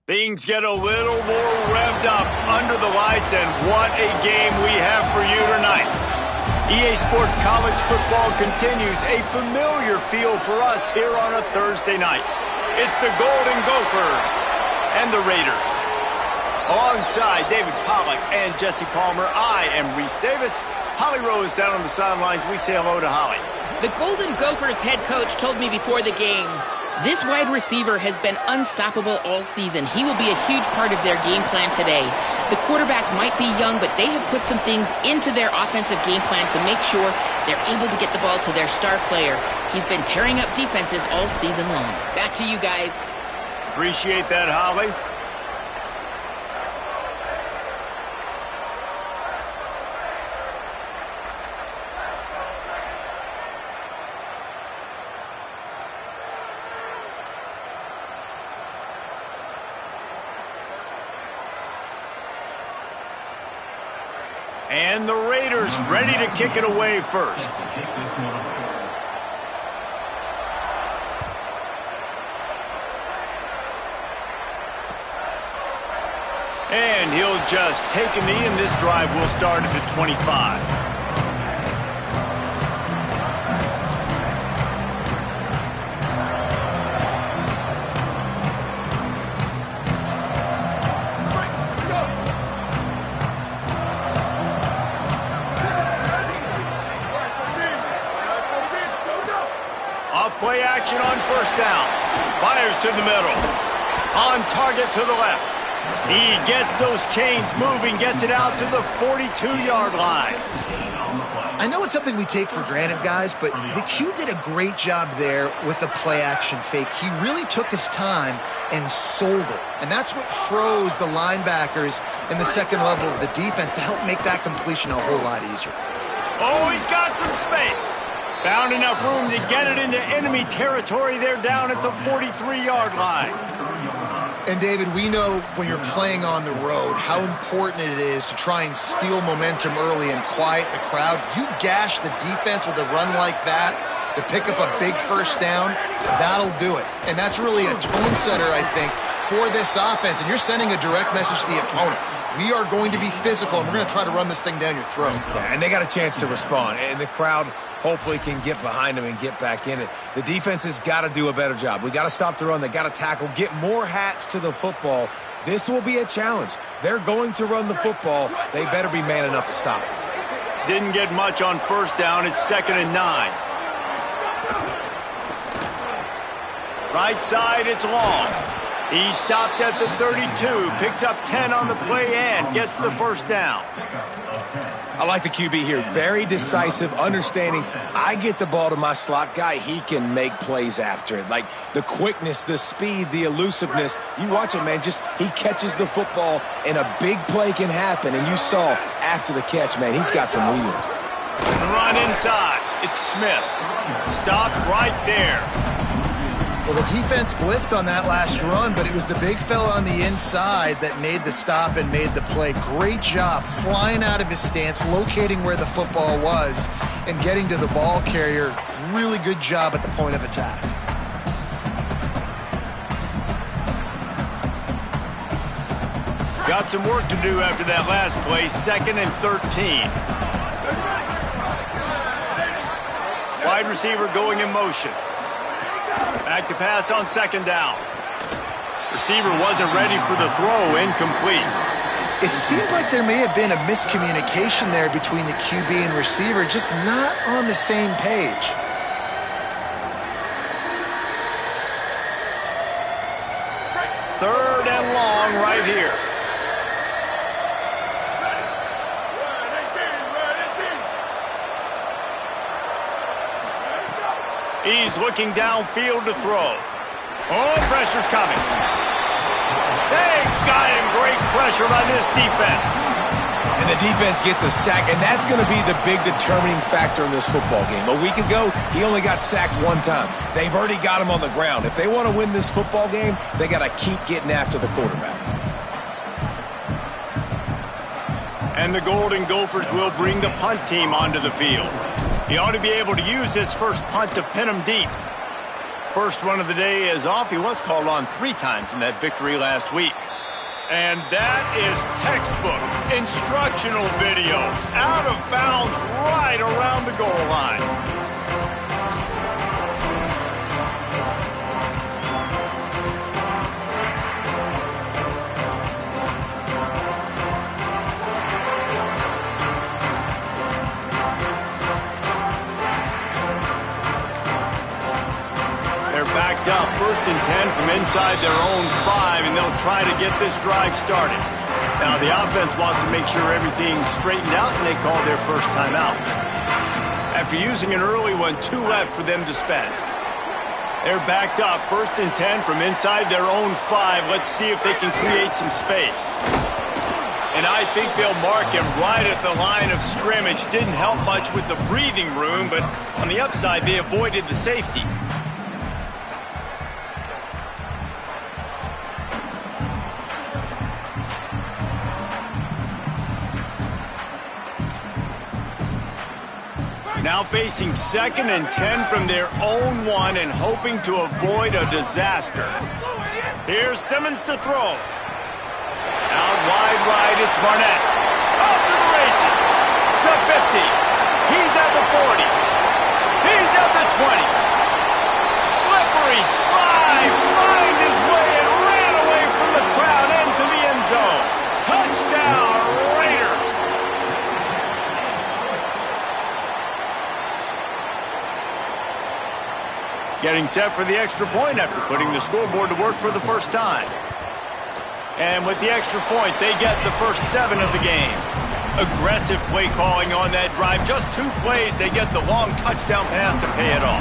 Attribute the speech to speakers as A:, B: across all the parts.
A: Things get a little more revved up under the lights, and what a game we have for you tonight. EA Sports College Football continues a familiar feel for us here on a Thursday night. It's the Golden Gophers and the Raiders. Alongside David Pollack and Jesse Palmer, I am Reese Davis. Holly Rose down on the sidelines. We say hello to Holly.
B: The Golden Gophers head coach told me before the game, this wide receiver has been unstoppable all season. He will be a huge part of their game plan today. The quarterback might be young, but they have put some things into their offensive game plan to make sure they're able to get the ball to their star player. He's been tearing up defenses all season long. Back to you guys.
A: Appreciate that, Holly. And the Raiders ready to kick it away first. And he'll just take a knee, and this drive will start at the 25. Play action on first down. Fires to the middle. On target to the left. He gets those chains moving, gets it out to the 42-yard line.
C: I know it's something we take for granted, guys, but the Q did a great job there with the play action fake. He really took his time and sold it. And that's what froze the linebackers in the second level of the defense to help make that completion a whole lot easier.
A: Oh, he's got some space. Found enough room to get it into enemy territory there down at the 43-yard line.
C: And, David, we know when you're playing on the road how important it is to try and steal momentum early and quiet the crowd. You gash the defense with a run like that to pick up a big first down, that'll do it. And that's really a tone setter, I think, for this offense. And you're sending a direct message to the opponent. We are going to be physical, and we're going to try to run this thing down your throat.
D: Yeah, and they got a chance to respond. And the crowd hopefully can get behind them and get back in it. The defense has got to do a better job. We got to stop the run. They got to tackle, get more hats to the football. This will be a challenge. They're going to run the football. They better be man enough to stop it.
A: Didn't get much on first down. It's 2nd and 9. Right side, it's long. He stopped at the 32, picks up 10 on the play and gets the first down.
D: I like the QB here. Very decisive, understanding. I get the ball to my slot guy, he can make plays after it. Like the quickness, the speed, the elusiveness. You watch it, man. Just he catches the football and a big play can happen. And you saw after the catch, man, he's got some wheels.
A: The run inside. It's Smith. Stopped right there.
C: Well, the defense blitzed on that last run, but it was the big fella on the inside that made the stop and made the play. Great job flying out of his stance, locating where the football was, and getting to the ball carrier. Really good job at the point of attack.
A: Got some work to do after that last play. 2nd and 13. Wide receiver going in motion. Back to pass on 2nd down. Receiver wasn't ready for the throw, incomplete.
C: It seemed like there may have been a miscommunication there between the QB and receiver, just not on the same page.
A: Third and long right here. He's looking downfield to throw. Oh, pressure's coming. They got him. Great pressure by this defense.
D: And the defense gets a sack, and that's going to be the big determining factor in this football game. A week ago, he only got sacked one time. They've already got him on the ground. If they want to win this football game, they got to keep getting after the quarterback.
A: And the Golden Gophers will bring the punt team onto the field. He ought to be able to use his first punt to pin him deep. first run of the day is off. He was called on 3 times in that victory last week. And that is textbook instructional video. Out of bounds right around the goal line. Backed up, 1st and 10 from inside their own 5, and they'll try to get this drive started. Now, the offense wants to make sure everything's straightened out, and they call their first timeout. After using an early one, 2 left for them to spend. They're backed up, 1st and 10 from inside their own 5. Let's see if they can create some space. And I think they'll mark him right at the line of scrimmage. Didn't help much with the breathing room, but on the upside, they avoided the safety. Now facing 2nd and 10 from their own 1 and hoping to avoid a disaster. Here's Simmons to throw. Out wide right, it's Barnett. Off to the races. The 50. He's at the 40. He's at the 20. Slippery slide. Find his way and ran away from the crowd into the end zone. Touchdown, Raiders. Getting set for the extra point after putting the scoreboard to work for the first time. And with the extra point, they get the first 7 of the game. Aggressive play calling on that drive. Just 2 plays, they get the long touchdown pass to pay it off.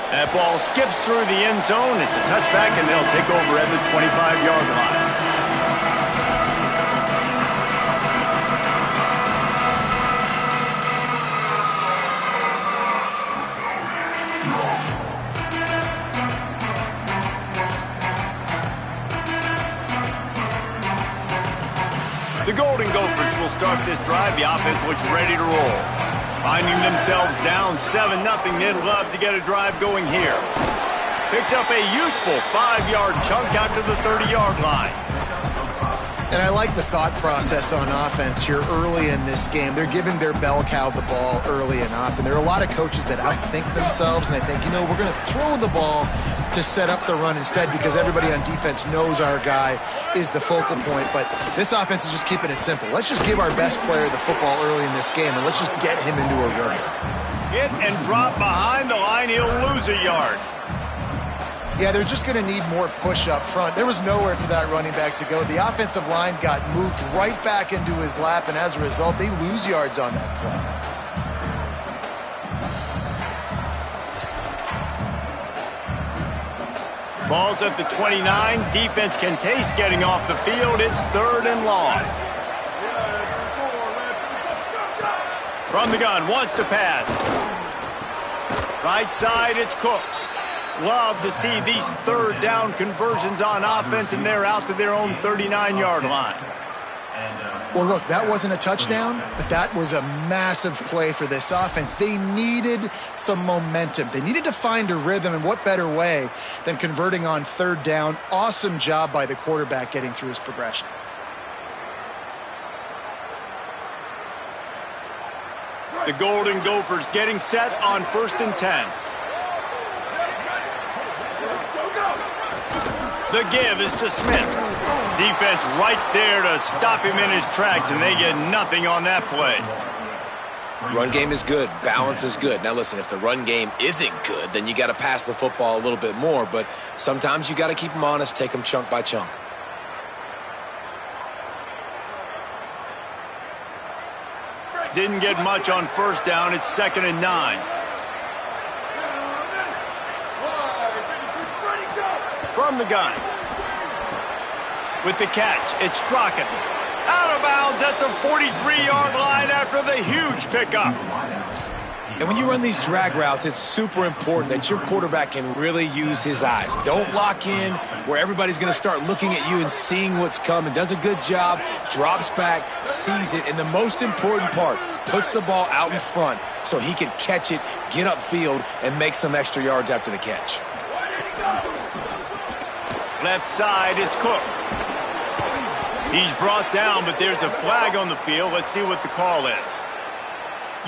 A: That ball skips through the end zone. It's a touchback, and they'll take over at the 25-yard line. The Golden Gophers will start this drive. The offense looks ready to roll. Finding themselves down 7-0, they'd love to get a drive going here. Picks up a useful 5-yard chunk out to the 30-yard line.
C: And I like the thought process on offense here early in this game. They're giving their bell cow the ball early and often. There are a lot of coaches that outthink themselves, and they think, you know, we're going to throw the ball to set up the run instead because everybody on defense knows our guy is the focal point. But this offense is just keeping it simple. Let's just give our best player the football early in this game, and let's just get him into a rhythm.
A: Hit and drop behind the line. He'll lose a yard.
C: Yeah, they're just going to need more push up front. There was nowhere for that running back to go. The offensive line got moved right back into his lap, and as a result, they lose yards on that play.
A: Ball's at the 29. Defense can taste getting off the field. It's 3rd and long. From the gun, wants to pass. Right side, it's Cook. Love to see these 3rd down conversions on offense, and they're out to their own 39-yard line.
C: Well, look, that wasn't a touchdown, but that was a massive play for this offense. They needed some momentum. They needed to find a rhythm, and what better way than converting on 3rd down. Awesome job by the quarterback getting through his progression.
A: The Golden Gophers getting set on 1st and 10. The give is to Smith. Defense right there to stop him in his tracks, and they get nothing on that play.
D: Run game is good. Balance is good. Now, listen, if the run game isn't good, then you got to pass the football a little bit more, but sometimes you got to keep them honest, take them chunk by chunk.
A: Didn't get much on 1st down. It's 2nd and 9. From the gun. With the catch, it's Strachan. Out of bounds at the 43-yard line after the huge pickup.
D: And when you run these drag routes, it's super important that your quarterback can really use his eyes. Don't lock in where everybody's going to start looking at you and seeing what's coming. Does a good job, drops back, sees it, and the most important part, puts the ball out in front so he can catch it, get upfield, and make some extra yards after the catch.
A: Left side is Cook. He's brought down, but there's a flag on the field. Let's see what the call is.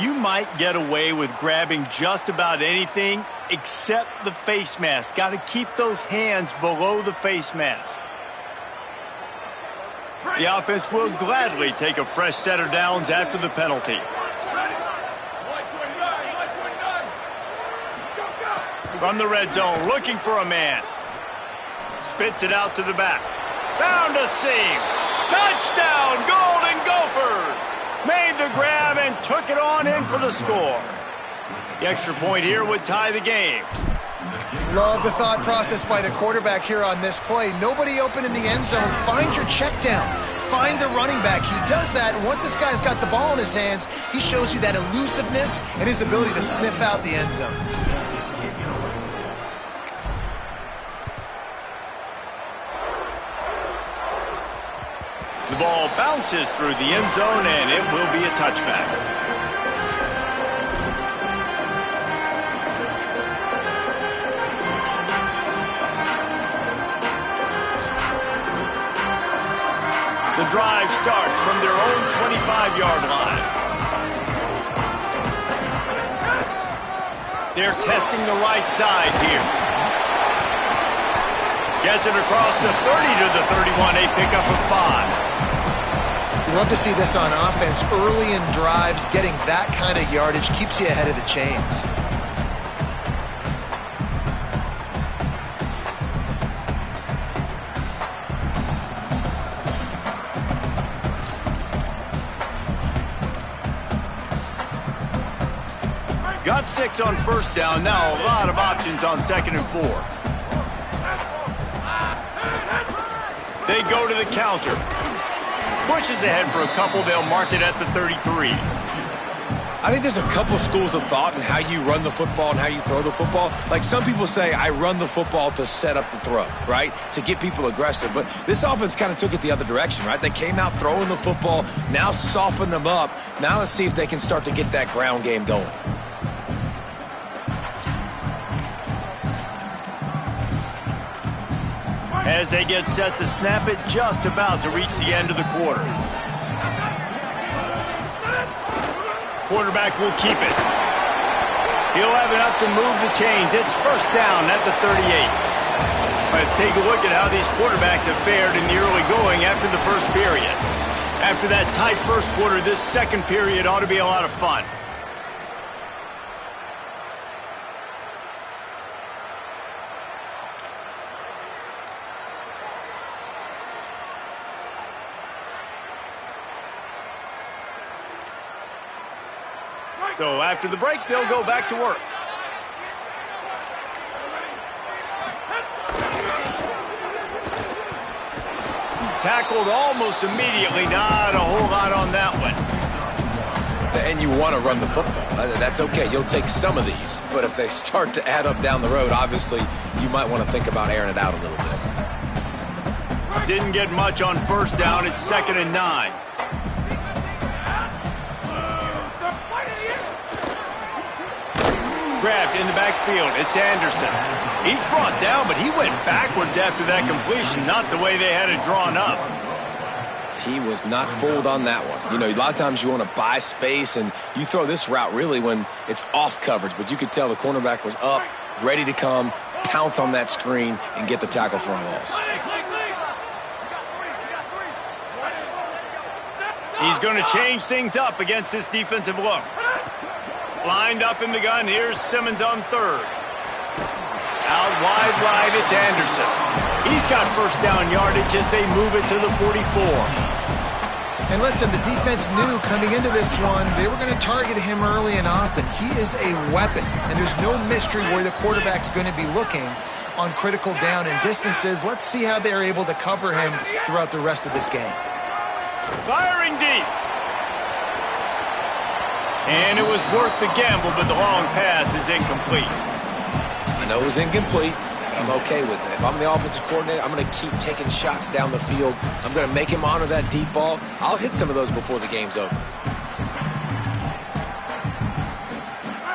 A: You might get away with grabbing just about anything except the face mask. Got to keep those hands below the face mask. The offense will gladly take a fresh set of downs after the penalty. From the red zone, looking for a man. Spits it out to the back. Found a seam. Touchdown, Golden Gophers! Made the grab and took it on in for the score. The extra point here would tie the game.
C: Love the thought process by the quarterback here on this play. Nobody open in the end zone. Find your check down. Find the running back. He does that, and once this guy's got the ball in his hands, he shows you that elusiveness and his ability to sniff out the end zone.
A: The ball bounces through the end zone, and it will be a touchback. The drive starts from their own 25-yard line. They're testing the right side here. Gets it across the 30 to the 31, a pickup of 5.
C: You love to see this on offense. Early in drives, getting that kind of yardage keeps you ahead of the chains.
A: Got 6 on first down. Now a lot of options on 2nd and 4. They go to the counter. Pushes ahead for a couple. They'll mark it at the 33.
D: I think there's a couple schools of thought in how you run the football and how you throw the football. Like some people say, I run the football to set up the throw, right? To get people aggressive. But this offense kind of took it the other direction, right? They came out throwing the football, now soften them up. Now let's see if they can start to get that ground game going.
A: As they get set to snap it, just about to reach the end of the quarter. Quarterback will keep it. He'll have enough to move the chains. It's first down at the 38. Let's take a look at how these quarterbacks have fared in the early going after the first period. After that tight first quarter, this second period ought to be a lot of fun. So after the break, they'll go back to work. Tackled almost immediately. Not a whole lot on that one.
D: And you want to run the football. That's okay. You'll take some of these. But if they start to add up down the road, obviously, you might want to think about airing it out a little bit.
A: Didn't get much on first down. It's 2nd and 9. Grabbed in the backfield. It's Anderson. He's brought down, but he went backwards after that completion. Not the way they had it drawn up.
D: He was not fooled on that one. You know, a lot of times you want to buy space, and you throw this route really when it's off coverage. But you could tell the cornerback was up, ready to come, pounce on that screen, and get the tackle for a loss.
A: He's going to change things up against this defensive look. Lined up in the gun. Here's Simmons on third. Out wide right, it's Anderson. He's got first down yardage as they move it to the 44.
C: And listen, the defense knew coming into this one, they were going to target him early and often. He is a weapon, and there's no mystery where the quarterback's going to be looking on critical down and distances. Let's see how they're able to cover him throughout the rest of this game.
A: Firing deep. And it was worth the gamble, but the long pass is incomplete.
D: I know it was incomplete, but I'm okay with it. If I'm the offensive coordinator, I'm going to keep taking shots down the field. I'm going to make him honor that deep ball. I'll hit some of those before the game's over.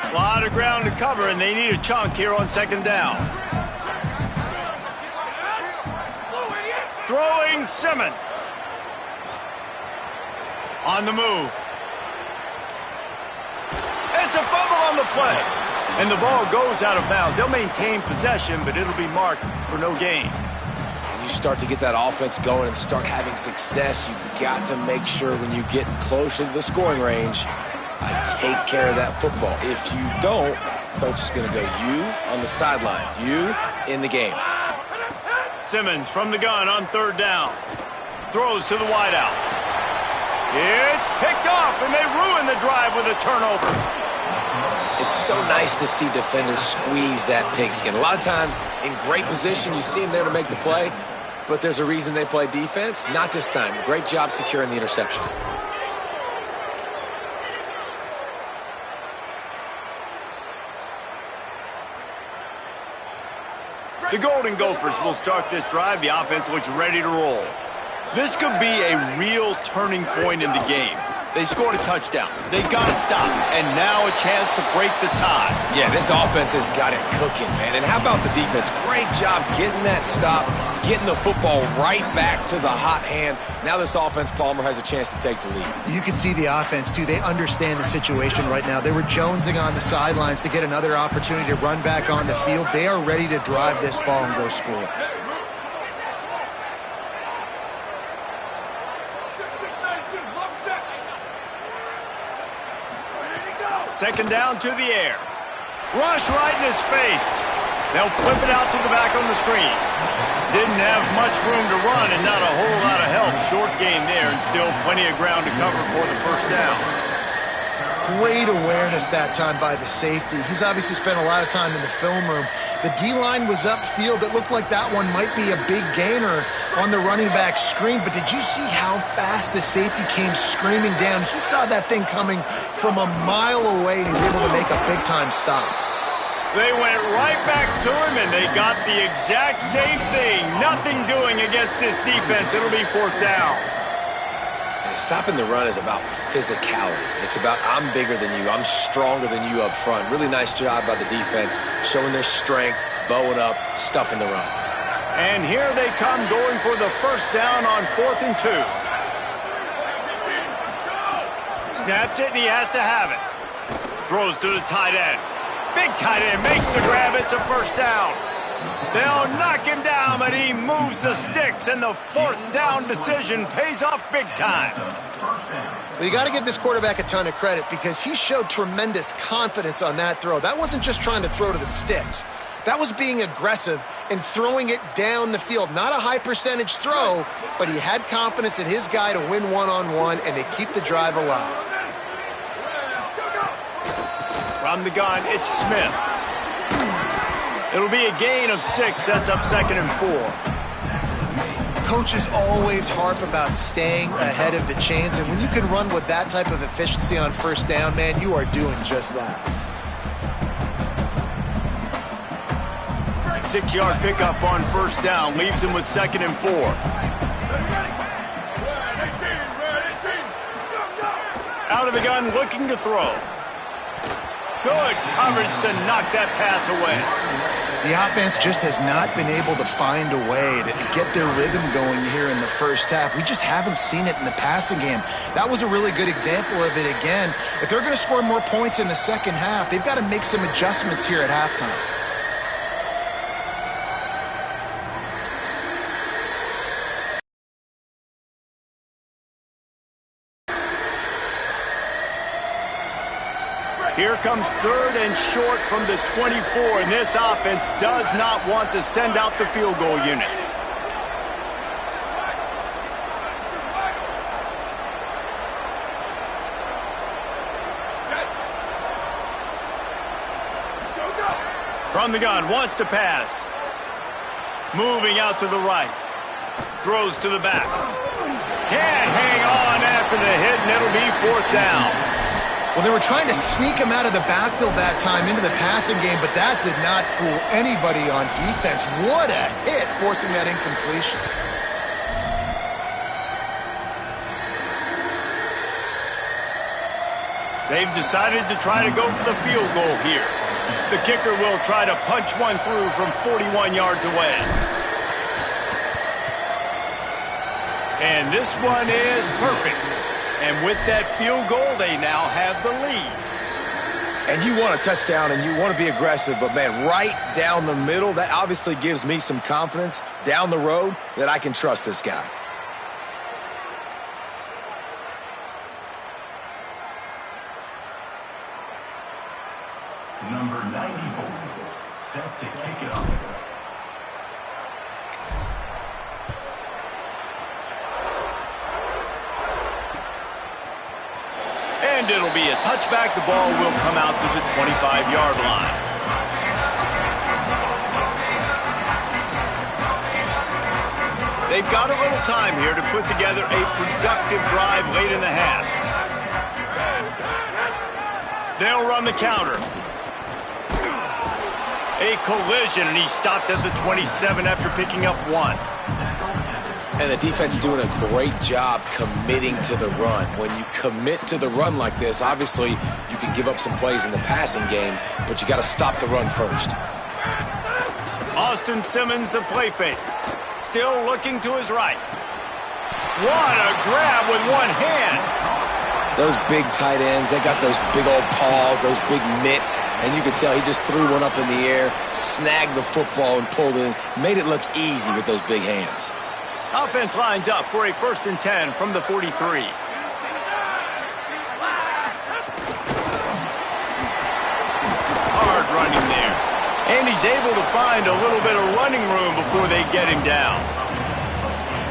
A: A lot of ground to cover, and they need a chunk here on second down. Throwing Simmons. On the move. It's a fumble on the play. And the ball goes out of bounds. They'll maintain possession, but it'll be marked for no gain.
D: When you start to get that offense going and start having success, you've got to make sure when you get closer to the scoring range, I take care of that football. If you don't, coach is going to go you on the sideline, you in the game.
A: Simmons from the gun on third down. Throws to the wideout. It's picked off, and they ruin the drive with a turnover.
D: It's so nice to see defenders squeeze that pigskin. A lot of times in great position, you see them there to make the play, but there's a reason they play defense. Not this time. Great job securing the interception.
A: The Golden Gophers will start this drive. The offense looks ready to roll. This could be a real turning point in the game. They scored a touchdown. They got to stop. And now a chance to break the tie.
D: Yeah, this offense has got it cooking, man. And how about the defense? Great job getting that stop, getting the football right back to the hot hand. Now this offense, Palmer, has a chance to take the lead.
C: You can see the offense, too. They understand the situation right now. They were jonesing on the sidelines to get another opportunity to run back on the field. They are ready to drive this ball and go score.
A: Second down to the air. Rush right in his face. They'll flip it out to the back on the screen. Didn't have much room to run and not a whole lot of help. Short game there and still plenty of ground to cover for the first down.
C: Great awareness that time by the safety. He's obviously spent a lot of time in the film room. The D-line was upfield. It looked like that one might be a big gainer on the running back screen. But did you see how fast the safety came screaming down? He saw that thing coming from a mile away, and he's able to make a big-time stop.
A: They went right back to him, and they got the exact same thing. Nothing doing against this defense. It'll be fourth down.
D: Stopping the run is about physicality. It's about I'm bigger than you. I'm stronger than you up front. Really nice job by the defense, showing their strength, bowing up, stuffing the run.
A: And here they come going for the first down on 4th and 2. Snaps it, and he has to have it. Throws to the tight end. Big tight end makes the grab. It's a first down. They'll knock him down, but he moves the sticks, and the fourth down decision pays off big time.
C: Well, you got to give this quarterback a ton of credit because he showed tremendous confidence on that throw. That wasn't just trying to throw to the sticks. That was being aggressive and throwing it down the field. Not a high percentage throw, but he had confidence in his guy to win one-on-one, and they keep the drive alive.
A: From the gun, it's Smith. It'll be a gain of 6. That's up 2nd and 4.
C: Coaches always harp about staying ahead of the chains, and when you can run with that type of efficiency on first down, man, you are doing just that.
A: 6-yard pickup on first down leaves him with 2nd and 4. Out of the gun, looking to throw. Good coverage to knock that pass away.
C: The offense just has not been able to find a way to get their rhythm going here in the first half. We just haven't seen it in the passing game. That was a really good example of it again. If they're going to score more points in the second half, they've got to make some adjustments here at halftime.
A: Here comes 3rd and short from the 24, and this offense does not want to send out the field goal unit. From the gun, wants to pass. Moving out to the right. Throws to the back. Can't hang on after the hit, and it'll be 4th down.
C: Well, they were trying to sneak him out of the backfield that time into the passing game, but that did not fool anybody on defense. What a hit, forcing that incompletion.
A: They've decided to try to go for the field goal here. The kicker will try to punch one through from 41 yards away. And this one is perfect. And with that field goal, they now have the lead.
D: And you want a touchdown and you want to be aggressive, but man, right down the middle, that obviously gives me some confidence down the road that I can trust this guy.
E: Number 94, set to kick it off.
A: And it'll be a touchback. The ball will come out to the 25-yard line. They've got a little time here to put together a productive drive late in the half. They'll run the counter. A collision, and he stopped at the 27 after picking up one.
D: And the defense doing a great job committing to the run. When you commit to the run like this, obviously you can give up some plays in the passing game, but you got to stop the run first.
A: Austin Simmons, the play fake. Still looking to his right. What a grab with one hand.
D: Those big tight ends, they got those big old paws, those big mitts, and you could tell he just threw one up in the air, snagged the football and pulled it in, made it look easy with those big hands.
A: Offense lines up for a 1st and 10 from the 43. Hard running there. And he's able to find a little bit of running room before they get him down.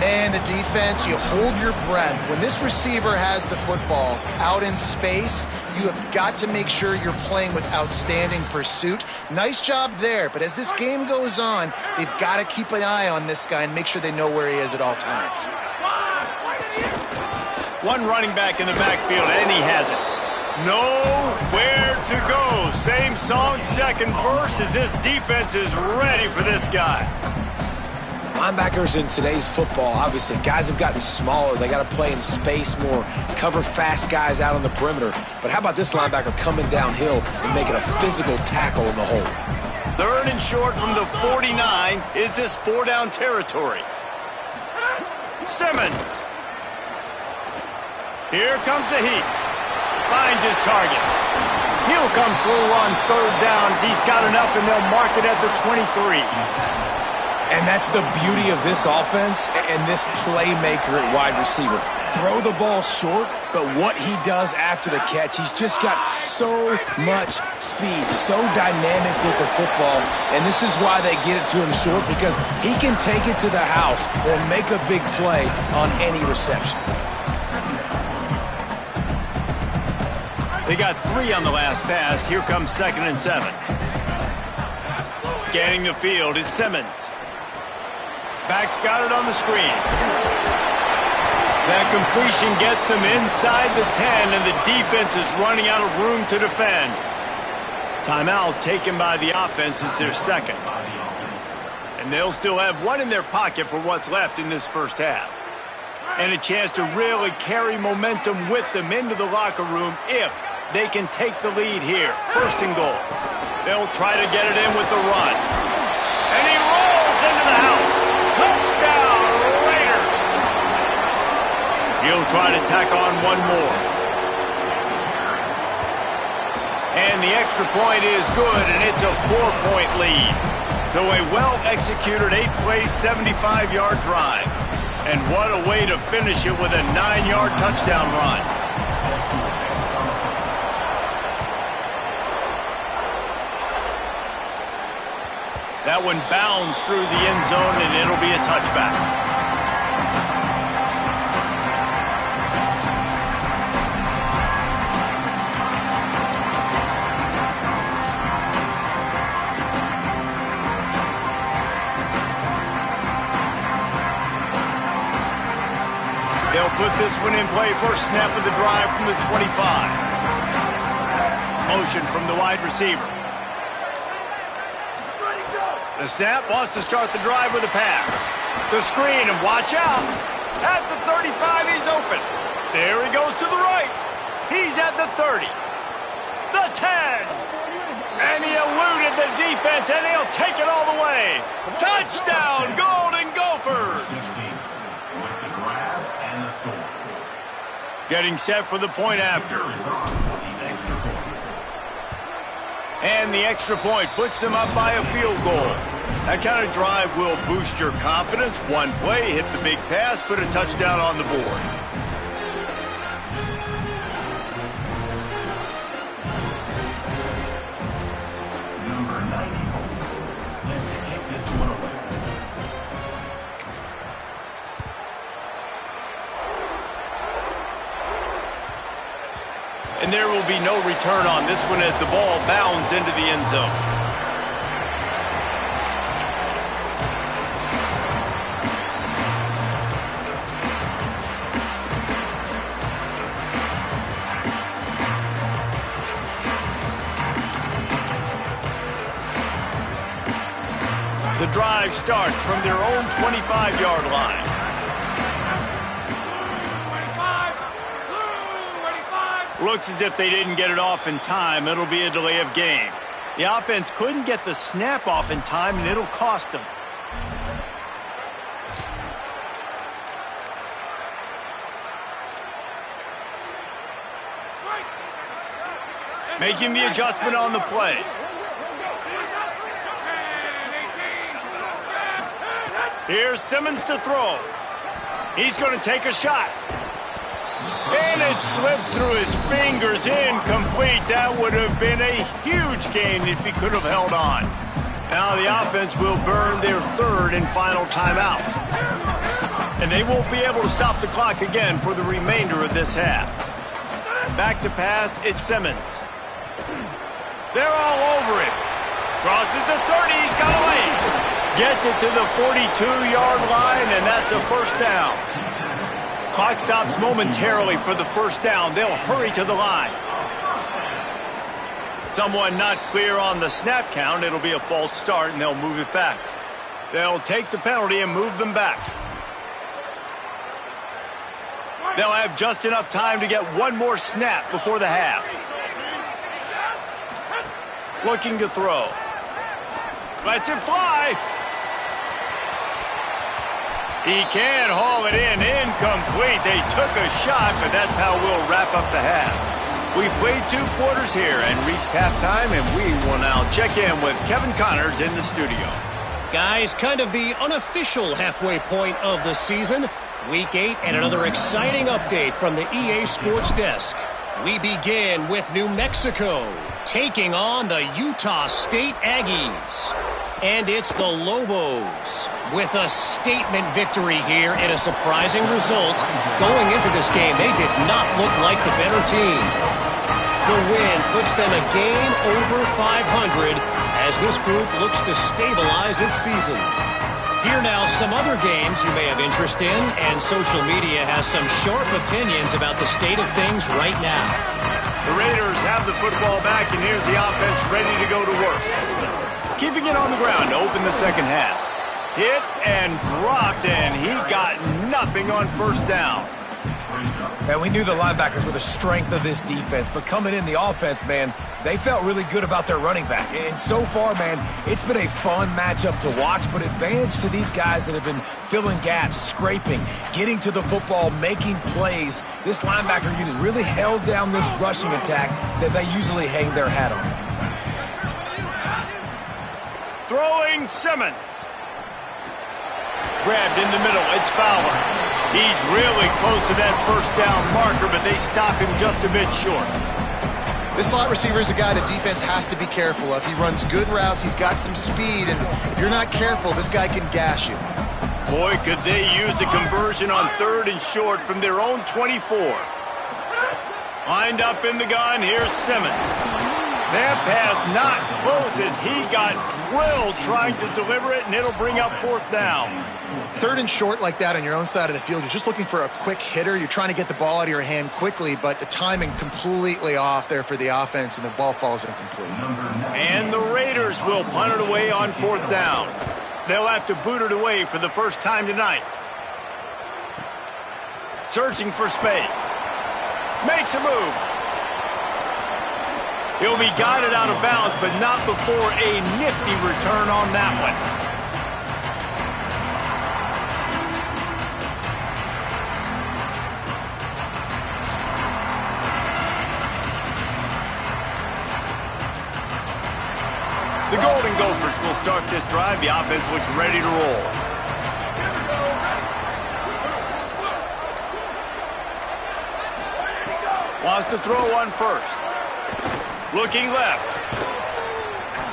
C: Man, the defense, you hold your breath. When this receiver has the football out in space, you have got to make sure you're playing with outstanding pursuit. Nice job there, but as this game goes on, they've got to keep an eye on this guy and make sure they know where he is at all times.
A: One running back in the backfield, and he has it. Nowhere to go. Same song, second verse, as this defense is ready for this guy.
D: Linebackers in today's football, obviously, guys have gotten smaller. They got to play in space more, cover fast guys out on the perimeter. But how about this linebacker coming downhill and making a physical tackle in the hole?
A: 3rd and short from the 49. Is this 4-down territory? Simmons. Here comes the heat. Finds his target. He'll come through on 3rd downs. He's got enough, and they'll mark it at the 23.
D: And that's the beauty of this offense and this playmaker at wide receiver. Throw the ball short, but what he does after the catch, he's just got so much speed, so dynamic with the football. And this is why they get it to him short, because he can take it to the house or make a big play on any reception.
A: They got 3 on the last pass. Here comes 2nd and 7. Scanning the field, it's Simmons. Back's got it on the screen. That completion gets them inside the 10, and the defense is running out of room to defend. Timeout taken by the offense. It's their second. And they'll still have one in their pocket for what's left in this first half. And a chance to really carry momentum with them into the locker room if they can take the lead here. 1st and goal. They'll try to get it in with the run. And he rolls into the house. Touchdown, Raiders. He'll try to tack on one more. And the extra point is good, and it's a 4-point lead. So a well-executed 8-play, 75-yard drive. And what a way to finish it with a 9-yard touchdown run. That one bounds through the end zone, and it'll be a touchback. They'll put this one in play. First snap of the drive from the 25. Motion from the wide receiver. The snap wants to start the drive with a pass. The screen, and watch out. At the 35, he's open. There he goes to the right. He's at the 30. The 10. And he eluded the defense, and he'll take it all the way. Touchdown, Golden Gophers.
E: With the grab and the score.
A: Getting set for the point after. And the extra point puts them up by a field goal. That kind of drive will boost your confidence. One play, hit the big pass, put a touchdown on the board.
E: Number 94, set to kick this one away.
A: And there will be no return on this one as the ball bounds into the end zone. The drive starts from their own 25-yard line. Looks as if they didn't get it off in time. It'll be a delay of game. The offense couldn't get the snap off in time, and it'll cost them. Making the adjustment on the play. Here's Simmons to throw. He's going to take a shot. And it slips through his fingers, incomplete. That would have been a huge gain if he could have held on. Now the offense will burn their third and final timeout. And they won't be able to stop the clock again for the remainder of this half. Back to pass, it's Simmons. They're all over him. Crosses the 30, he's got a lane. Gets it to the 42-yard line, and that's a first down. Clock stops momentarily for the first down. They'll hurry to the line. Someone not clear on the snap count. It'll be a false start, and they'll move it back. They'll take the penalty and move them back. They'll have just enough time to get one more snap before the half. Looking to throw. Lets it fly. He can haul it in. Incomplete. They took a shot, but that's how we'll wrap up the half. We played 2 quarters here and reached halftime, and we will now check in with Kevin Connors in the studio.
F: Guys, kind of the unofficial halfway point of the season. Week 8 and another exciting update from the EA Sports Desk. We begin with New Mexico taking on the Utah State Aggies. And it's the Lobos with a statement victory here in a surprising result. Going into this game, they did not look like the better team. The win puts them a game over 500 as this group looks to stabilize its season. Here now, some other games you may have interest in, and social media has some sharp opinions about the state of things right now.
A: The Raiders have the football back, and here's the offense ready to go to work. Keeping it on the ground to open the second half. Hit and dropped, and he got nothing on first down.
D: And we knew the linebackers were the strength of this defense, but coming in the offense, man, they felt really good about their running back. And so far, man, it's been a fun matchup to watch, but advantage to these guys that have been filling gaps, scraping, getting to the football, making plays. This linebacker unit really held down this rushing attack that they usually hang their hat on.
A: Throwing Simmons. Grabbed in the middle. It's Fowler. He's really close to that first down marker, but they stop him just a bit short.
C: This slot receiver is a guy the defense has to be careful of. He runs good routes. He's got some speed, and if you're not careful, this guy can gash you.
A: Boy, could they use a conversion on 3rd and short from their own 24. Lined up in the gun. Here's Simmons. That pass not close as he got drilled trying to deliver it, and it'll bring up 4th down.
C: 3rd and short like that on your own side of the field, you're just looking for a quick hitter. You're trying to get the ball out of your hand quickly, but the timing completely off there for the offense, and the ball falls incomplete.
A: And the Raiders will punt it away on 4th down. They'll have to boot it away for the first time tonight. Searching for space. Makes a move. He'll be guided out of bounds, but not before a nifty return on that one. The Golden Gophers will start this drive. The offense looks ready to roll. Wants to throw on first. Looking left.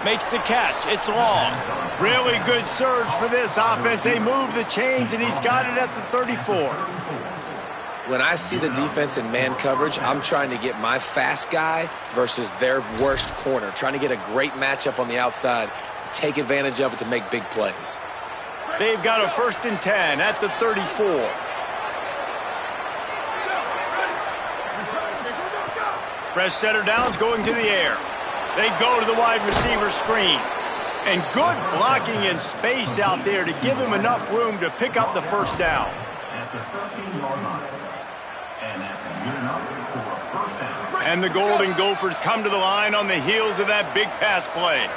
A: Makes the catch. It's long. Really good surge for this offense. They move the chains, and he's got it at the 34.
D: When I see the defense in man coverage, I'm trying to get my fast guy versus their worst corner, trying to get a great matchup on the outside, take advantage of it to make big plays.
A: They've got a 1st and 10 at the 34. Fresh setter downs going to the air. They go to the wide receiver screen. And good blocking in space out there to give him enough room to pick up the 1st down.
E: At the 13-yard line. And that's good enough for a 1st down.
A: And the Golden Gophers come to the line on the heels of that big pass play.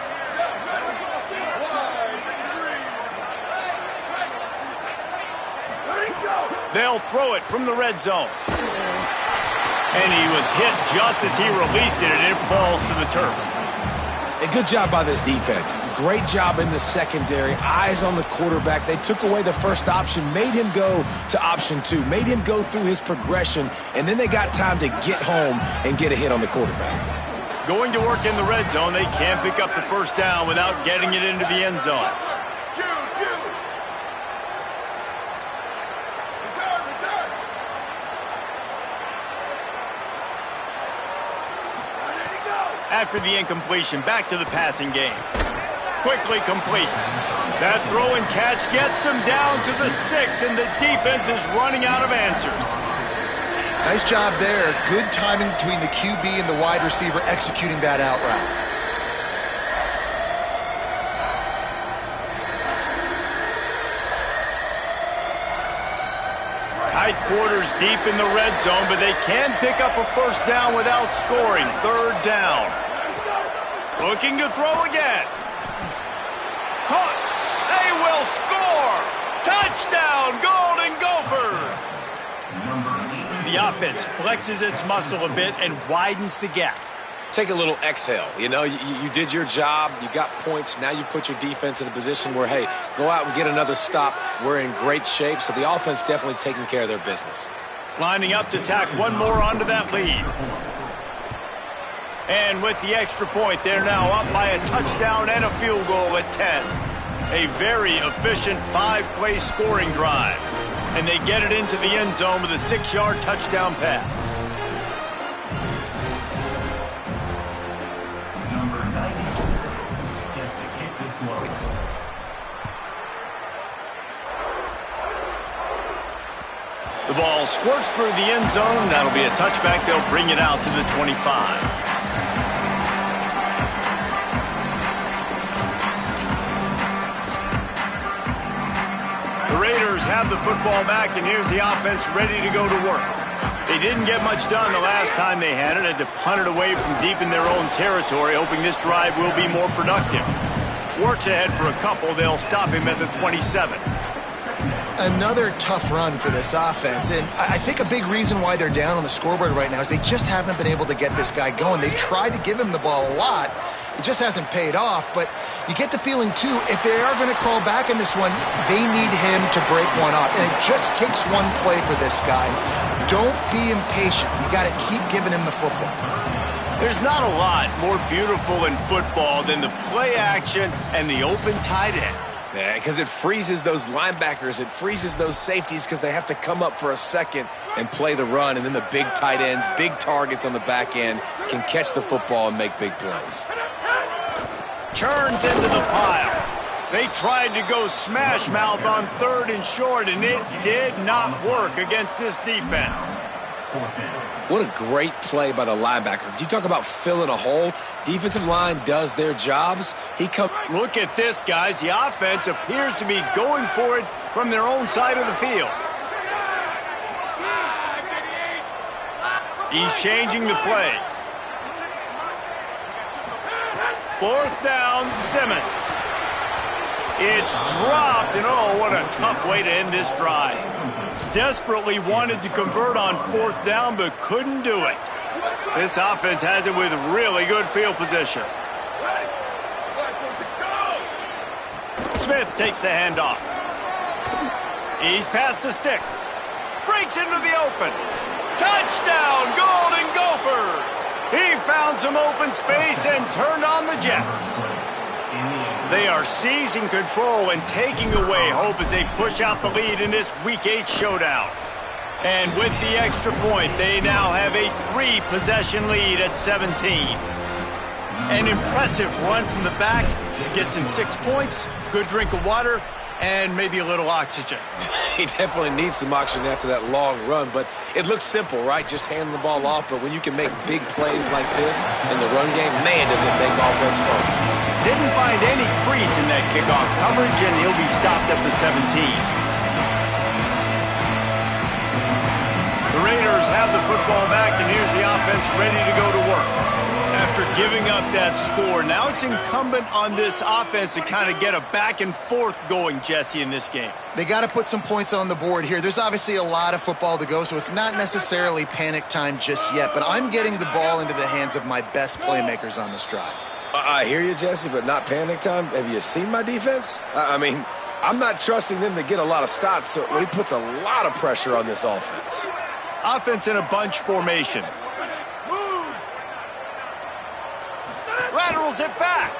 A: They'll throw it from the red zone. And he was hit just as he released it, and it falls to the turf.
D: A good job by this defense. Great job in the secondary. Eyes on the quarterback. They took away the first option, made him go to option 2, made him go through his progression, and then they got time to get home and get a hit on the quarterback.
A: Going to work in the red zone, they can't pick up the 1st down without getting it into the end zone. After the incompletion, back to the passing game. Quickly complete. That throw and catch gets them down to the 6, and the defense is running out of answers.
C: Nice job there. Good timing between the QB and the wide receiver executing that out route.
A: Tight quarters deep in the red zone, but they can pick up a 1st down without scoring. 3rd down. Looking to throw again. Caught. They will score. Touchdown, Golden Gophers. The offense flexes its muscle a bit and widens the gap.
D: Take a little exhale. You know, you did your job. You got points. Now you put your defense in a position where, hey, go out and get another stop. We're in great shape, so the offense definitely taking care of their business. Lining
A: up to tack one more onto that lead. And with the extra point, they're now up by a touchdown and a field goal at 10. A very efficient 5-play scoring drive. And they get it into the end zone with a 6-yard touchdown pass.
E: Number 94 set to kick this one.
A: The ball squirts through the end zone. That'll be a touchback. They'll bring it out to the 25. The Raiders have the football back, and here's the offense ready to go to work. They didn't get much done the last time they had it. Had to punt it away from deep in their own territory, hoping this drive will be more productive. Works ahead for a couple. They'll stop him at the 27.
C: Another tough run for this offense, and I think a big reason why they're down on the scoreboard right now is they just haven't been able to get this guy going. They've tried to give him the ball a lot. It just hasn't paid off, but you get the feeling, too, if they are going to crawl back in this one, they need him to break one off, and it just takes one play for this guy. Don't be impatient. You got to keep giving him the football.
A: There's not a lot more beautiful in football than the play action and the open tight end.
D: Yeah, because it freezes those linebackers. It freezes those safeties because they have to come up for a second and play the run. And then the big tight ends, big targets on the back end can catch the football and make big plays.
A: Turns into the pile. They tried to go smash mouth on 3rd and short, and it did not work against this defense.
D: What a great play by the linebacker. Do you talk about filling a hole? Defensive line does their jobs.
A: Look at this, guys. The offense appears to be going for it from their own side of the field. He's changing the play. 4th down, Simmons. It's dropped, and oh, what a tough way to end this drive. Desperately wanted to convert on 4th down, but couldn't do it. This offense has it with really good field position. Smith takes the handoff. He's past the sticks. Breaks into the open. Touchdown, Golden Gophers! He found some open space and turned on the Jets. They are seizing control and taking away hope as they push out the lead in this Week 8 showdown. And with the extra point, they now have a 3-possession lead at 17. An impressive run from the back. Gets him 6 points, good drink of water, and maybe a little oxygen.
D: He definitely needs some oxygen after that long run, but it looks simple, right? Just hand the ball off, but when you can make big plays like this in the run game, man, does it make offense fun.
A: Didn't find any crease in that kickoff coverage, and he'll be stopped at the 17. The Raiders have the football back, and here's the offense ready to go to work. After giving up that score, now it's incumbent on this offense to kind of get a back and forth going, Jesse, in this game.
C: They got to put some points on the board here. There's obviously a lot of football to go, so it's not necessarily panic time just yet, but I'm getting the ball into the hands of my best playmakers on this drive.
D: I hear you, Jesse, but not panic time. Have you seen my defense? I mean, I'm not trusting them to get a lot of stops, so he puts a lot of pressure on this offense.
A: Offense in a bunch formation. Laterals it back.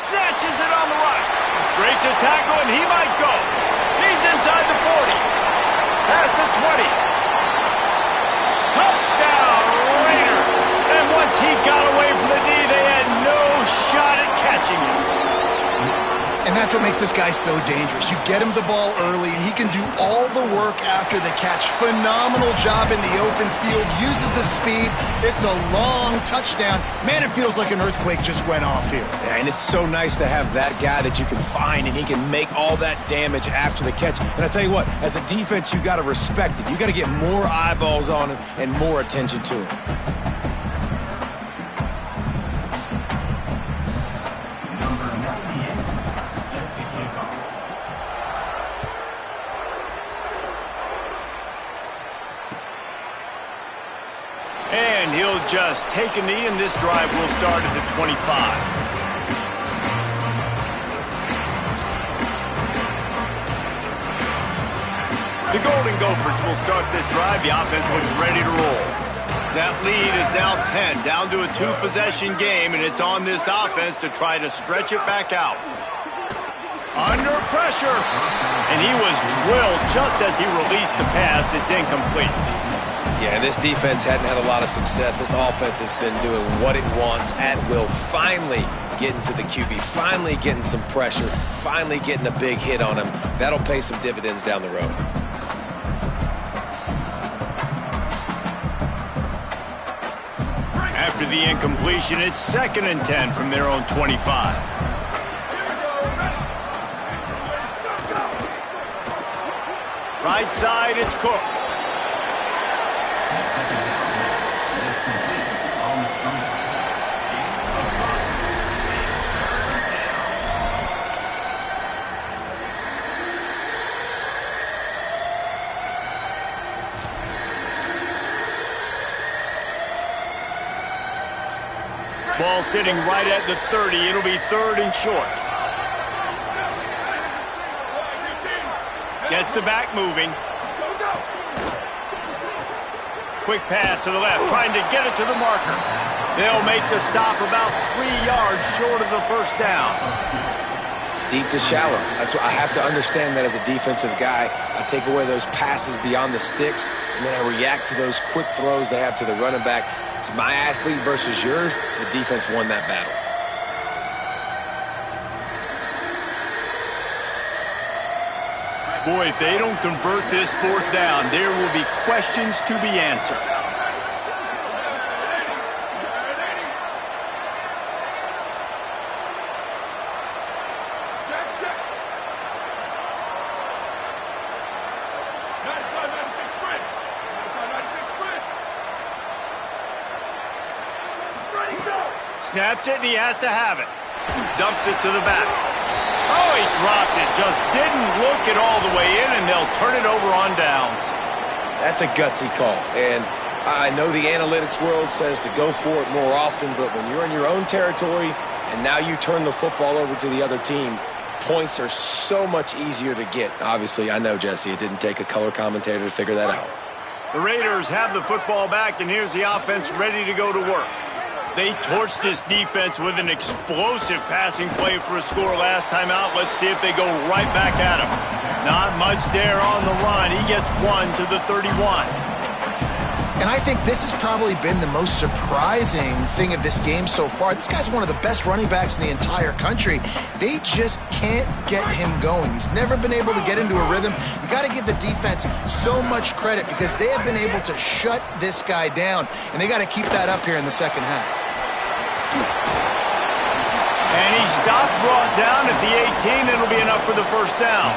A: Snatches it on the right. Breaks a tackle, and he might go. He's inside the 40. Past the 20. Touchdown, Raiders. And once he got away from the knee, they had no shot at catching him.
C: And that's what makes this guy so dangerous. You get him the ball early, and he can do all the work after the catch. Phenomenal job in the open field. Uses the speed. It's a long touchdown. Man, it feels like an earthquake just went off here.
D: Yeah, and it's so nice to have that guy that you can find, and he can make all that damage after the catch. And I tell you what, as a defense, you got to respect it. You got to get more eyeballs on him and more attention to him.
A: And he'll just take a knee, and this drive will start at the 25. The Golden Gophers will start this drive. The offense looks ready to roll. That lead is now 10, down to a 2-possession game, and it's on this offense to try to stretch it back out. Under pressure, and he was drilled just as he released the pass. It's incomplete.
D: Yeah, this defense hadn't had a lot of success. This offense has been doing what it wants at will. Finally getting to the QB, finally getting some pressure, finally getting a big hit on him. That'll pay some dividends down the road.
A: After the incompletion, it's 2nd and 10 from their own 25. Right side, it's Cook. Ball sitting right at the 30. It'll be 3rd and short. Gets the back moving. Quick pass to the left, trying to get it to the marker. They'll make the stop about 3 yards short of the first down.
D: Deep to shallow. That's what I have to understand that as a defensive guy. I take away those passes beyond the sticks, and then I react to those quick throws they have to the running back. It's my athlete versus yours. The defense won that battle.
A: Boy, if they don't convert this fourth down, there will be questions to be answered. Snapped it, and he has to have it. Dumps it to the back. Oh, he dropped it. Just didn't look it all the way in, and they'll turn it over on downs.
D: That's a gutsy call. And I know the analytics world says to go for it more often, but when you're in your own territory and now you turn the football over to the other team, points are so much easier to get. Obviously, I know, Jesse, it didn't take a color commentator to figure that out.
A: The Raiders have the football back, and here's the offense ready to go to work. They torched this defense with an explosive passing play for a score last time out. Let's see if they go right back at him. Not much there on the run. He gets one to the 31.
C: And I think this has probably been the most surprising thing of this game so far. This guy's one of the best running backs in the entire country. They just can't get him going. He's never been able to get into a rhythm. You got to give the defense so much credit because they have been able to shut this guy down, and they got to keep that up here in the second half.
A: And he stopped, brought down at the 18. It'll be enough for the first down.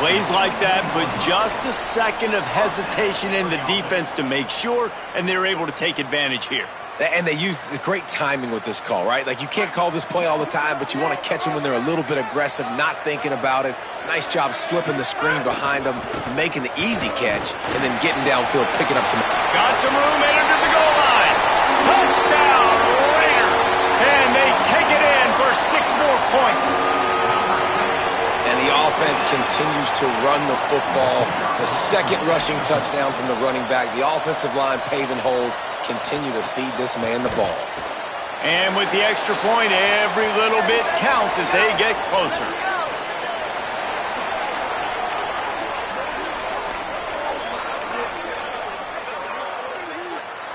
A: Plays like that, but just a second of hesitation in the defense to make sure, and they're able to take advantage here.
D: And they use great timing with this call, right? Like, you can't call this play all the time, but you want to catch them when they're a little bit aggressive, not thinking about it. Nice job slipping the screen behind them, making the easy catch, and then getting downfield, picking up some.
A: Got some room, headed to the goal line. Touchdown, Raiders! And they take it in for 6 more points.
D: And the offense continues to run the football. The second rushing touchdown from the running back. The offensive line paving holes. Continue to feed this man the ball.
A: And with the extra point, every little bit counts as they get closer.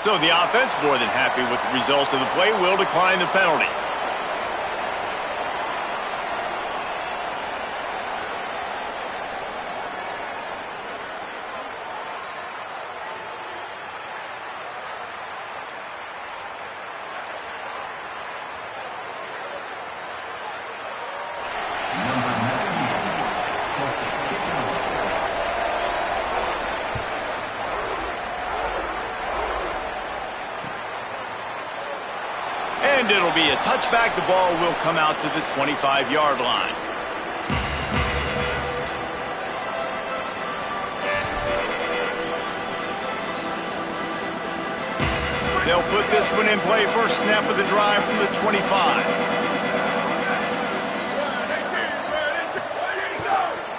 A: So the offense, more than happy with the result of the play, will decline the penalty. And it'll be a touchback. The ball will come out to the 25-yard line. They'll put this one in play. First snap of the drive from the 25.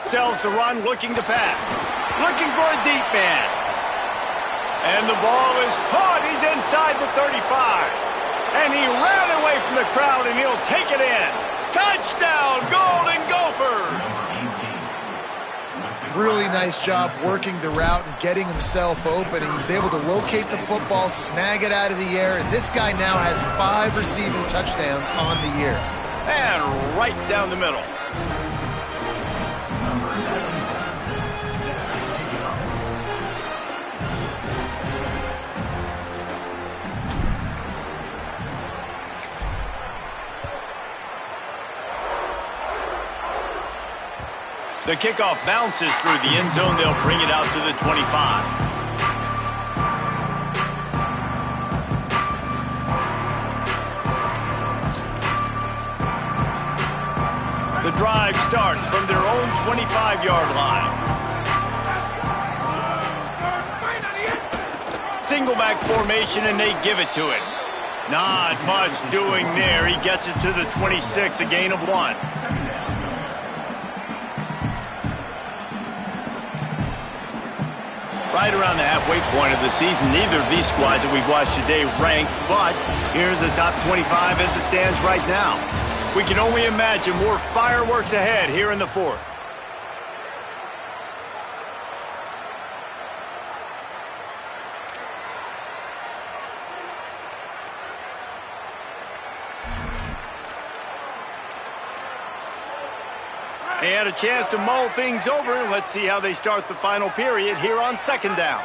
A: Sells the run, looking to pass. Looking for a deep man. And the ball is caught. He's inside the 35. And he ran away from the crowd, and he'll take it in. Touchdown, Golden Gophers!
C: Really nice job working the route and getting himself open. He was able to locate the football, snag it out of the air, and this guy now has 5 receiving touchdowns on the year.
A: And right down the middle. The kickoff bounces through the end zone. They'll bring it out to the 25. The drive starts from their own 25-yard line. Single back formation, and they give it to him. Not much doing there. He gets it to the 26, a gain of 1. Right around the halfway point of the season, neither of these squads that we've watched today ranked, but here's the top 25 as it stands right now. We can only imagine more fireworks ahead here in the fourth. They had a chance to mull things over. Let's see how they start the final period here on second down.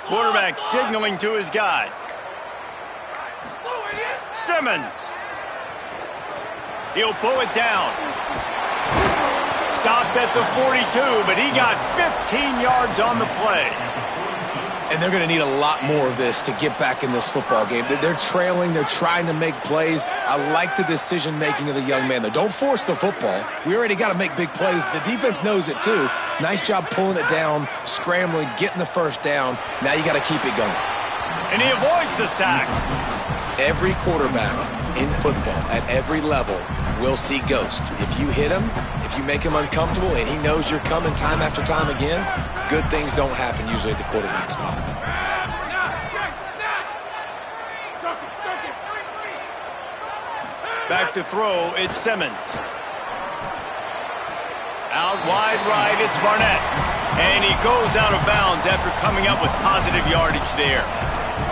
A: Quarterback signaling to his guys. Simmons. He'll pull it down. Stopped at the 42, but he got 15 yards on the play.
D: And they're going to need a lot more of this to get back in this football game. They're trailing. They're trying to make plays. I like the decision-making of the young man, though. Don't force the football. We already got to make big plays. The defense knows it, too. Nice job pulling it down, scrambling, getting the first down. Now you got to keep it going.
A: And he avoids the sack.
D: Every quarterback in football at every level will see ghosts. If you hit him, if you make him uncomfortable, and he knows you're coming time after time again, good things don't happen usually at the quarterback spot.
A: Back to throw, it's Simmons. Out wide right, it's Barnett. And he goes out of bounds after coming up with positive yardage there.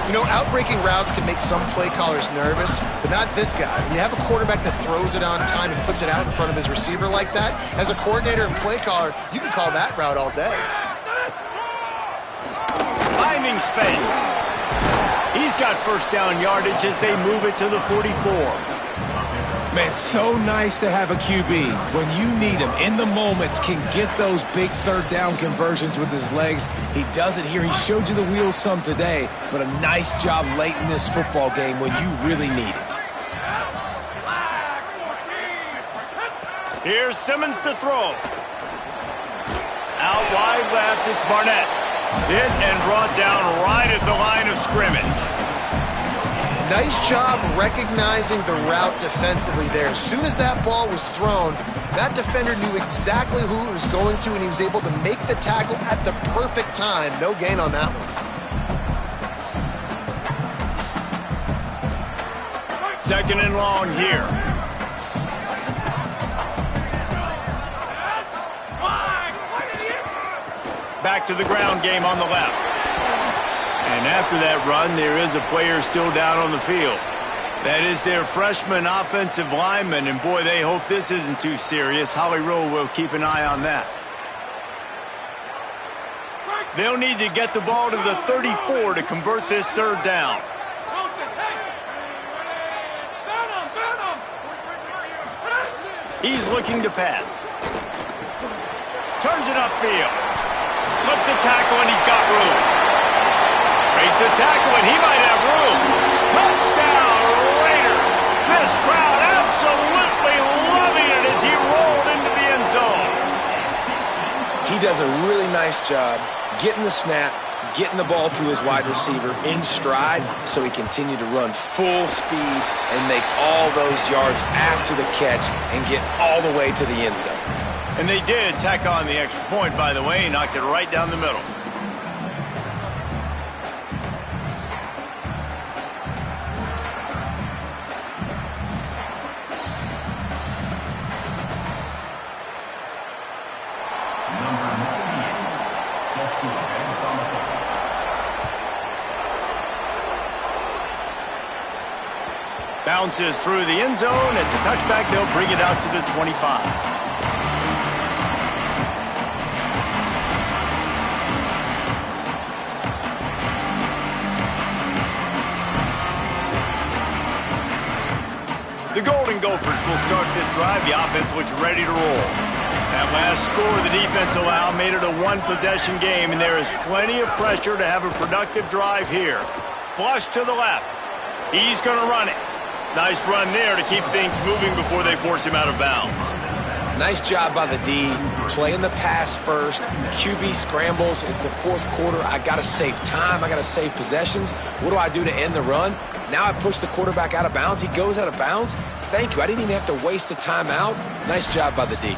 C: You know, outbreaking routes can make some play callers nervous, but not this guy. When you have a quarterback that throws it on time and puts it out in front of his receiver like that, as a coordinator and play caller, you can call that route all day.
A: Finding space. He's got first down yardage as they move it to the 44.
D: Man, so nice to have a QB. When you need him in the moments, can get those big third down conversions with his legs. He does it here. He showed you the wheels some today, but a nice job late in this football game when you really need it.
A: Here's Simmons to throw. Out wide left, it's Barnett. Hit and brought down right at the line of scrimmage.
C: Nice job recognizing the route defensively there. As soon as that ball was thrown, that defender knew exactly who it was going to, and he was able to make the tackle at the perfect time. No gain on that one.
A: Second and long here. Back to the ground game on the left. And after that run, there is a player still down on the field. That is their freshman offensive lineman, and boy, they hope this isn't too serious. Holly Rowe will keep an eye on that. They'll need to get the ball to the 34 to convert this third down. He's looking to pass. Turns it upfield. Slips a tackle, and he's got room. Breaks a tackle, and he might have room. Touchdown, Raiders. This crowd absolutely loving it as he rolled into the end zone.
D: He does a really nice job getting the snap, getting the ball to his wide receiver in stride so he continued to run full speed and make all those yards after the catch and get all the way to the end zone.
A: And they did tack on the extra point, by the way, knocked it right down the middle. Bounces through the end zone. It's a touchback. They'll bring it out to the 25. The Golden Gophers will start this drive. The offense looks ready to roll. That last score the defense allowed made it a one-possession game, and there is plenty of pressure to have a productive drive here. Flush to the left. He's going to run it. Nice run there to keep things moving before they force him out of bounds.
D: Nice job by the D, playing the pass first. QB scrambles. It's the fourth quarter. I got to save time. I got to save possessions. What do I do to end the run? Now I push the quarterback out of bounds. He goes out of bounds. Thank you. I didn't even have to waste a timeout. Nice job by the D.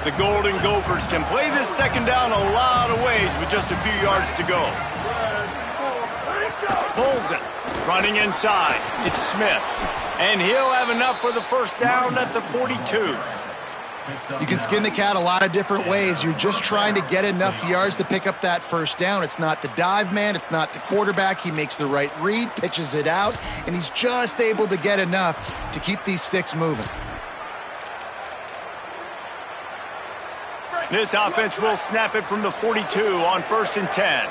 A: The Golden Gophers can play this second down a lot of ways with just a few yards to go. Pulls it. Running inside. It's Smith. And he'll have enough for the first down at the 42.
C: You can skin the cat a lot of different ways. You're just trying to get enough yards to pick up that first down. It's not the dive man. It's not the quarterback. He makes the right read, pitches it out, and he's just able to get enough to keep these sticks moving.
A: This offense will snap it from the 42 on 1st and 10.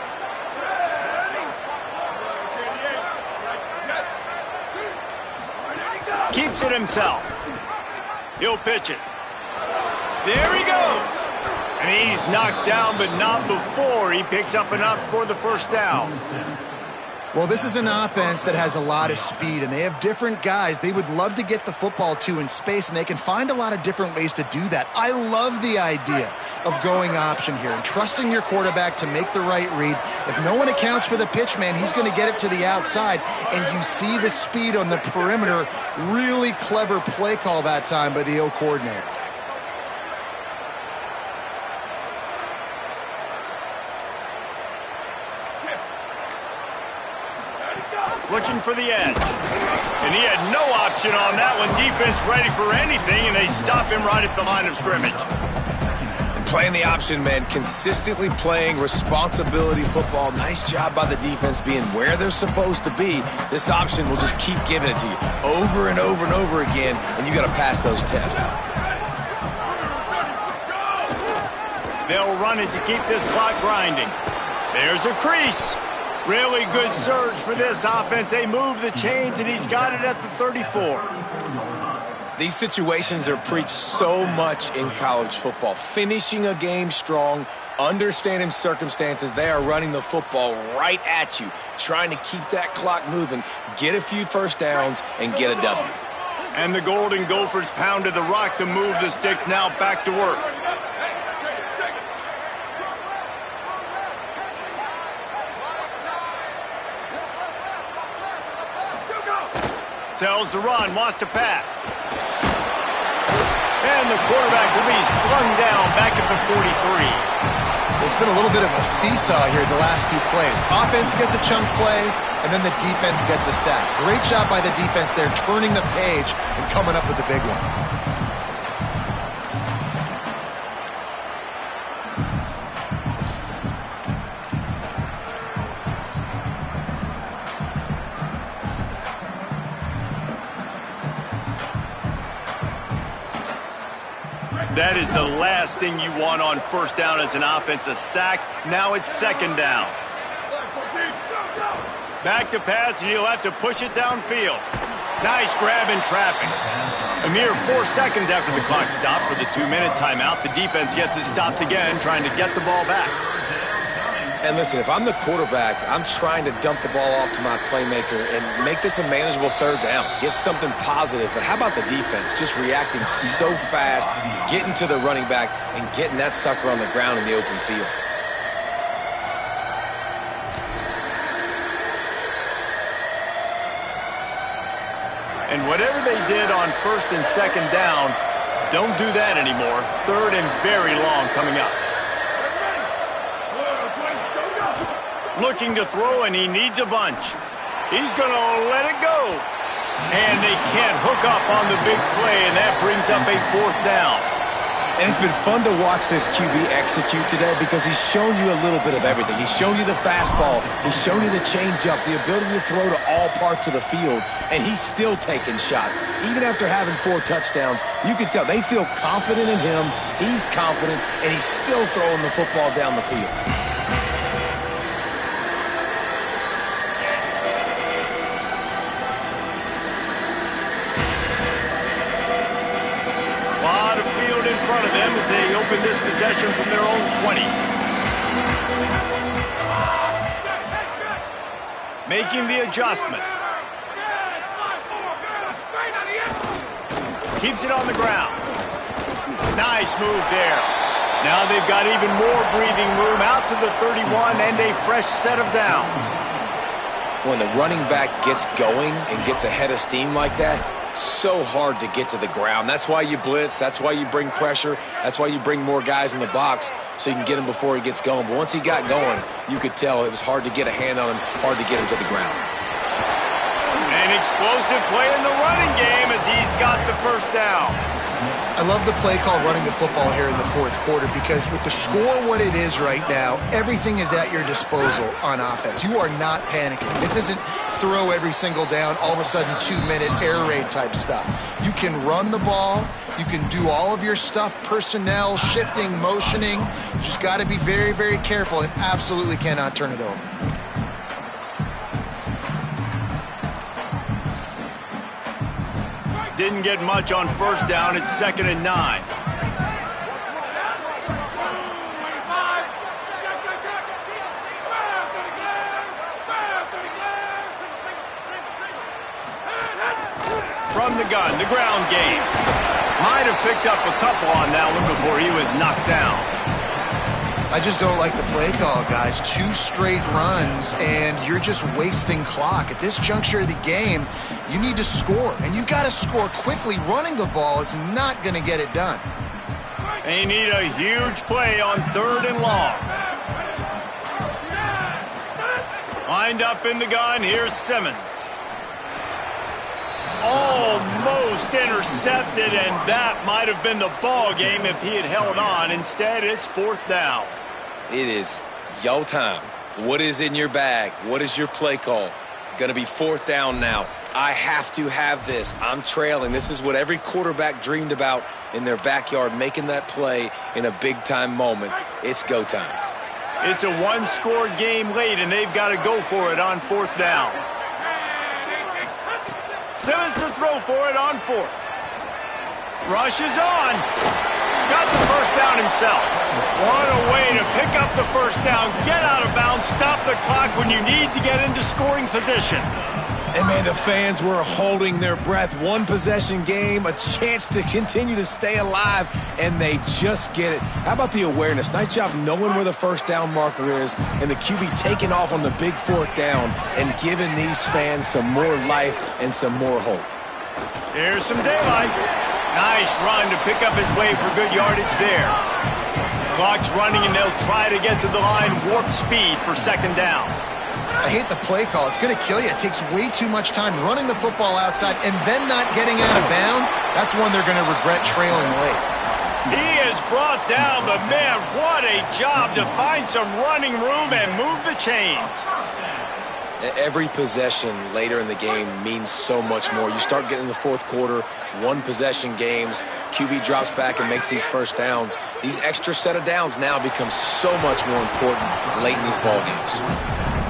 A: Keeps it himself. He'll pitch it. There he goes. And he's knocked down, but not before he picks up enough for the first down.
C: Well, this is an offense that has a lot of speed, and they have different guys they would love to get the football to in space, and they can find a lot of different ways to do that. I love the idea of going option here and trusting your quarterback to make the right read. If no one accounts for the pitch man, he's going to get it to the outside, and you see the speed on the perimeter. Really clever play call that time by the O coordinator.
A: Looking for the edge. And he had no option on that one. Defense ready for anything, and they stop him right at the line of scrimmage.
D: And playing the option, man, consistently playing responsibility football. Nice job by the defense being where they're supposed to be. This option will just keep giving it to you over and over and over again, and you got to pass those tests.
A: They'll run it to keep this clock grinding. There's a crease. Really good surge for this offense. They move the chains, and he's got it at the 34.
D: These situations are preached so much in college football. Finishing a game strong, understanding circumstances. They are running the football right at you, trying to keep that clock moving, get a few first downs, and get a W.
A: And the Golden Gophers pounded the rock to move the sticks. Now back to work. Tells the run, wants to pass. And the quarterback will be slung down back at the 43.
C: There's been a little bit of a seesaw here the last two plays. Offense gets a chunk play, and then the defense gets a sack. Great job by the defense there, turning the page and coming up with the big one.
A: That is the last thing you want on first down as an offensive sack. Now it's second down. Back to pass, and he'll have to push it downfield. Nice grab in traffic. A mere 4 seconds after the clock stopped for the 2-minute timeout, the defense gets it stopped again, trying to get the ball back.
D: And listen, if I'm the quarterback, I'm trying to dump the ball off to my playmaker and make this a manageable third down. Get something positive. But how about the defense? Just reacting so fast, getting to the running back, and getting that sucker on the ground in the open field.
A: And whatever they did on first and second down, don't do that anymore. Third and very long coming up. Looking to throw, and he needs a bunch. He's going to let it go. And they can't hook up on the big play, and that brings up a fourth down.
D: And it's been fun to watch this QB execute today because he's shown you a little bit of everything. He's shown you the fastball. He's shown you the changeup, the ability to throw to all parts of the field, and he's still taking shots. Even after having 4 touchdowns, you can tell they feel confident in him. He's confident, and he's still throwing the football down the field.
A: Front of them as they open this possession from their own 20. Making the adjustment. Keeps it on the ground. Nice move there. Now they've got even more breathing room out to the 31 and a fresh set of downs.
D: when the running back gets going and gets ahead of steam like that, so hard to get to the ground. That's why you blitz. That's why you bring pressure. That's why you bring more guys in the box so you can get him before he gets going. But once he got going, you could tell it was hard to get a hand on him, hard to get him to the ground.
A: An explosive play in the running game as he's got the first down.
C: I love the play call running the football here in the fourth quarter because with the score what it is right now, everything is at your disposal on offense. You are not panicking. This isn't throw every single down, all of a sudden 2-minute air raid type stuff. You can run the ball. You can do all of your stuff, personnel, shifting, motioning. You just got to be very, very careful and absolutely cannot turn it over.
A: Didn't get much on first down. It's 2nd and 9. From the gun, the ground game. Might have picked up a couple on that one before he was knocked down.
C: I just don't like the play call, guys. 2 straight runs, and you're just wasting clock. At this juncture of the game, you need to score, and you got to score quickly. Running the ball is not going to get it done.
A: They need a huge play on 3rd and long. Lined up in the gun, here's Simmons. Almost intercepted, and that might have been the ball game if he had held on. Instead, it's 4th down.
D: It is yo time. What is in your bag? What is your play call? Going to be 4th down now. I have to have this. I'm trailing. This is what every quarterback dreamed about in their backyard, making that play in a big-time moment. It's go time.
A: It's a one-score game late, and they've got to go for it on 4th down. Simmons to throw for it on 4th. Rushes on. Got the first down himself. What a way to pick up the first down, get out of bounds, stop the clock when you need to get into scoring position.
D: And, man, the fans were holding their breath. One possession game, a chance to continue to stay alive, and they just get it. How about the awareness? Nice job knowing where the first down marker is, and the QB taking off on the big 4th down and giving these fans some more life and some more hope.
A: Here's some daylight. Nice run to pick up his way for good yardage there. Clock's running, and they'll try to get to the line warp speed for 2nd down.
C: I hate the play call. It's going to kill you. It takes way too much time running the football outside and then not getting out of bounds. That's one they're going to regret trailing late.
A: He is brought down, but man, what a job to find some running room and move the chains.
D: Every possession later in the game means so much more. You start getting in the 4th quarter, one possession games, QB drops back and makes these first downs. These extra set of downs now become so much more important late in these ball games.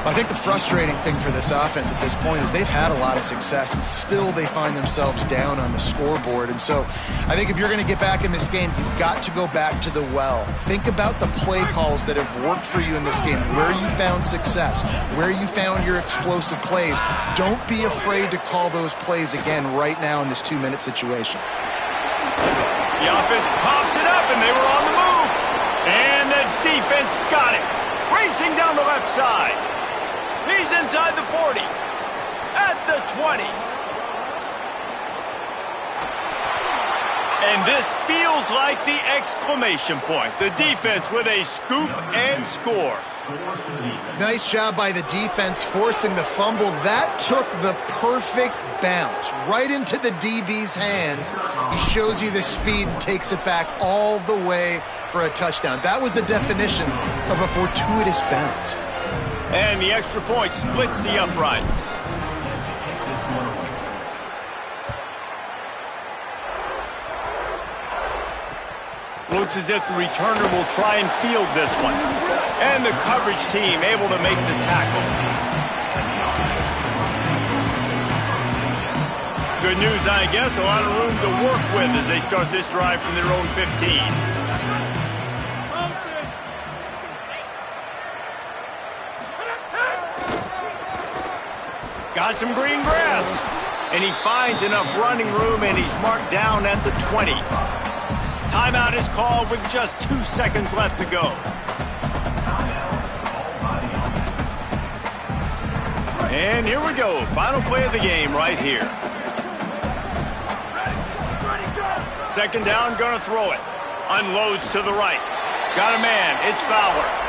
C: I think the frustrating thing for this offense at this point is they've had a lot of success, and still they find themselves down on the scoreboard. And so I think if you're going to get back in this game, you've got to go back to the well. Think about the play calls that have worked for you in this game, where you found success, where you found your explosive plays. Don't be afraid to call those plays again right now in this 2-minute situation.
A: The offense pops it up, and they were on the move. And the defense got it. Racing down the left side. He's inside the 40, at the 20. And this feels like the exclamation point. The defense with a scoop and score.
C: Nice job by the defense forcing the fumble. That took the perfect bounce right into the DB's hands. He shows you the speed and takes it back all the way for a touchdown. That was the definition of a fortuitous bounce.
A: And the extra point splits the uprights. Looks as if the returner will try and field this one. And the coverage team able to make the tackle. Good news, I guess. A lot of room to work with as they start this drive from their own 15. Got some green grass, and he finds enough running room, and he's marked down at the 20. Timeout is called with just 2 seconds left to go. And here we go. Final play of the game right here. Second down, gonna throw it. Unloads to the right. Got a man. It's Fowler.